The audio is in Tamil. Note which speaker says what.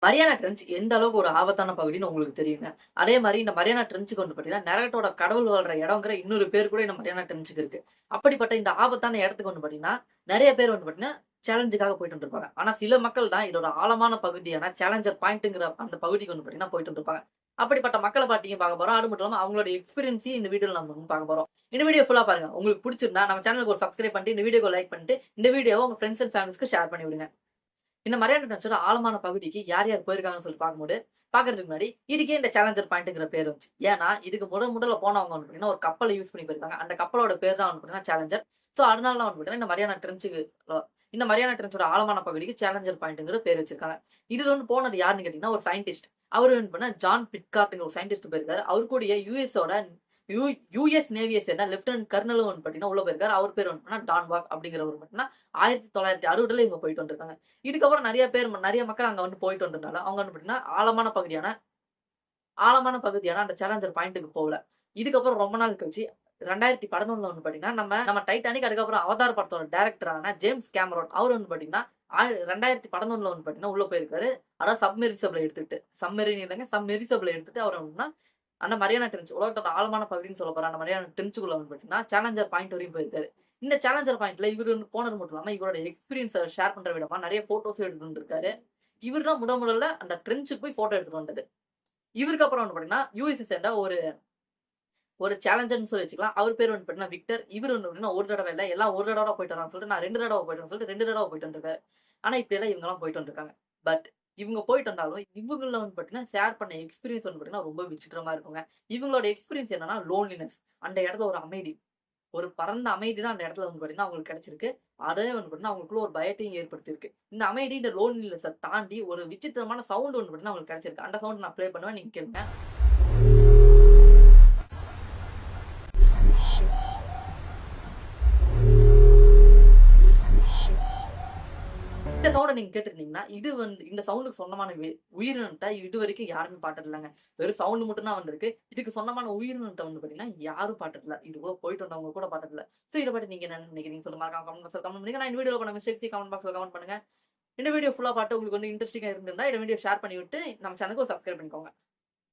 Speaker 1: மரியானா ட்ரென்ச் எந்த அளவுக்கு ஒரு ஆபத்தான பகுதின்னு உங்களுக்கு தெரியுங்க. அதே மாரி இந்த மரியானா ட்ரென்ச்சுக்கு வந்து பார்த்தீங்கன்னா, நெரகட்டோட கடவுள் வாழ்ற இடம்ங்கிற இன்னொரு பேர் கூட இந்த மரியானா ட்ரென்ச்சுக்கு இருக்கு. அப்படிப்பட்ட இந்த ஆபத்தான இடத்துக்கு வந்து பார்த்தீங்கன்னா, நெறைய பேர் வந்து பார்த்தீங்கன்னா, சேலஞ்சுக்காக போயிட்டு இருந்திருப்பாங்க. ஆனா சில மக்கள் தான் இதோட ஆழமான பகுதியான சேலஞ்சர் பாயிண்ட்ங்கிற அந்த பகுதிக்கு வந்து பார்த்தீங்கன்னா, போயிட்டு இருந்திருப்பாங்க. அப்படிப்பட்ட மக்கள பத்தியும் பார்க்க போறோம். அது மட்டும் இல்லாம அவங்களோட எக்ஸ்பீரியன்ஸையும் இந்த வீடியோல நம்ம வந்து பார்க்க போறோம். இந்த வீடியோ ஃபுல்லா பாருங்க. உங்களுக்கு புடிச்சிருந்தா நம்ம சேனலுக்கு ஒரு சப்ஸ்கிரைப் பண்ணிட்டு, இந்த வீடியோக்கு லைக் பண்ணிட்டு, இந்த வீடியோவ உங்க ஃபிரெண்ட்ஸ் அண்ட் ஃபேமிலிஸ்க்கு ஷேர் பண்ணி விடுங்க. இந்த மரியானா ட்ரென்ச்சோட ஆழமான பகுதிக்கு யார் யார் போயிருக்காங்கன்னு சொல்லி பார்க்கும்போது, பார்க்கறதுக்கு முன்னாடி இதுக்கே இந்த சேலஞ்சர் பாயிண்ட்ங்கிற பேர் வந்துச்சு. ஏன்னா, இதுக்கு முதல்ல போனவங்க வந்து பார்த்தீங்கன்னா, ஒரு கப்பல யூஸ் பண்ணி போயிருக்காங்க. அந்த கப்பலோட பேர் தான் வந்து பார்த்தீங்கன்னா சேலஞ்சர். ஸோ அதனால தான் வந்து பார்த்தீங்கன்னா, இந்த மரியானா ட்ரென்ச்சோட ஆழமான பகுதிக்கு சேலஞ்சர் பாயிண்ட்ங்கிற பேர் வச்சிருக்காங்க. இதுல வந்து போனது யாருன்னு கேட்டீங்கன்னா, ஒரு சயின்டிஸ்ட். அவரு வந்து பார்த்தீங்கன்னா, ஜான் பிட்கார்ட்ங்கிற ஒரு சயின்டிஸ்ட் போயிருக்காரு. அவரு கூடயே யு யுஎஸ் நேவிய சேர்ந்த லெப்டினன்ட் கர்னலும் வந்து பார்த்தீங்கன்னா, உள்ள போயிருக்காரு. அவர் பேர் வந்து பார்த்தீங்கன்னா, டான் வாக் அப்படிங்கிறவரு பார்த்தீங்கன்னா, 1960ல இவங்க போயிட்டு வந்திருக்காங்க. இதுக்கப்புறம் நெறைய மக்கள் அங்க வந்து போயிட்டு வந்ததுனால, அவங்க வந்து பார்த்தீங்கன்னா, ஆழமான பகுதியான அந்த சேலஞ்சர் பாயிண்ட்க்கு போகல. இதுக்கப்புறம் ரொம்ப நாள் கழிச்சு 2011ல வந்து பார்த்தீங்கன்னா, நம்ம டைட்டானிக் அதுக்கப்புறம் அவதார் படத்தோட டைரக்டரான ஜேம்ஸ் கேமரான் அவரு வந்து பார்த்தீங்கன்னா, 2011ல வந்து பார்த்தீங்கன்னா, உள்ள போயிருக்காரு. அதாவது சப்மெர்சிபிள எடுத்துக்கிட்டு. சப்மெரின் இல்லங்க, சப்மெர்சிபிள எடுத்துட்டு அவரு என்னன்னா, அந்த மரியானா ட்ரென்ச் உலகத்தோட ஆழமான பகுதின்னு சொல்லப்போற அந்த மரியானா ட்ரென்ச்சுக்குள்ள வந்து பார்த்தீங்கன்னா, சேலஞ்சர் பாயிண்ட் வரையும் போயிருக்காரு. இந்த சேலஞ்சர் பாயிண்ட்ல இவரு வந்து போனது மட்டும் இல்லாம, இவரோட எக்ஸ்பீரியன்ஸ ஷேர் பண்ற விதமா நெறைய ஃபோட்டோஸும் எடுத்துட்டு வந்திருக்காரு. இவரு தான் முதல்ல அந்த ட்ரென்ச்சுக்கு போய் ஃபோட்டோ எடுத்துட்டு வந்தது. இவருக்கு அப்புறம் வந்து பார்த்தீங்கன்னா, யுஎஸ்ஏ சேர்ந்த ஒரு ஒரு சேலஞ்சர்ன்னு சொல்லி வச்சுக்கலாம். அவர் பேர் வந்து பார்த்தீங்கன்னா விக்டர். இவரு வந்து பார்த்தீங்கன்னா, ஒரு தடவ இல்ல, எல்லாம் ஒரு தடவ போயிட்டு வரான்னு சொல்லிட்டு, நான் 2 தடவ போயிட்டேன்னு சொல்லிட்டு 2 தடவ போயிட்டு வந்திருக்காரு. ஆனா, இப்படியெல்லாம் இவங்கலாம் போயிட்டு வந்திருக்காங்க. பட் இவங்க போயிட்டு வந்தாலும், இவங்கள்ல வந்து பார்த்தீங்கன்னா, ஷேர் பண்ண எக்ஸ்பீரியன்ஸ் வந்து பார்த்தீங்கன்னா, ரொம்ப விசித்திரமா இருக்குங்க. இவங்களோட எக்ஸ்பீரியன்ஸ் என்னன்னா, லோன்லினஸ். அந்த இடத்துல ஒரு அமைதி. ஒரு பரந்த அமைதி தான் அந்த இடத்துல வந்து பார்த்தீங்கன்னா, அவங்களுக்கு கிடைச்சிருக்கு. அதே வந்து பார்த்தீங்கன்னா, அவங்களுக்குள்ள ஒரு பயத்தையும் ஏற்படுத்தியிருக்கு. இந்த அமைதி, இந்த லோன்லினஸ்ஸ தாண்டி ஒரு விசித்திரமான சவுண்ட் வந்து பார்த்தீங்கன்னா, அவங்களுக்கு கிடைச்சிருக்கு. அந்த சவுண்ட் நான் ப்ளே பண்ணுவேன். நீங்க கேளுங்க. இந்த சவுண்ட நீங்க கேட்டுருந்தீங்கன்னா, இது வந்து இந்த சவுண்டுக்கு சொந்தமான உயிரினத்த இதுவரைக்கும் யாருமே பாத்ததில்லங்க. வெறும் சவுண்ட் மட்டும் தான் வந்திருக்கு. இதுக்கு சொந்தமான உயிரினத்த வந்து பாத்தீங்கன்னா, யாரும் பாத்ததில்ல. இது கூட போயிட்டு வந்தவங்க கூட பாத்ததில்ல. சோ இத பத்தி நீங்க என்ன நினைக்கிறீங்கன்னு சொல்லுங்க. மறக்காம கமெண்ட் பாக்ஸ்ல கமெண்ட் பண்ணுங்க. நான் இந்த வீடியோல பண்ண மிஸ்டேக்ஸையும் கமெண்ட் பாக்ஸ்ல கமெண்ட் பண்ணுங்க. இந்த வீடியோ ஃபுல்லா பாத்து உங்களுக்கு வந்து இன்ட்ரஸ்டிங்கா இருந்திருந்தா, இந்த வீடியோ ஷேர் பண்ணி விட்டு நம்ம சேனலுக்கு ஒரு சப்ஸ்கிரைப் பண்ணிக்கோங்க.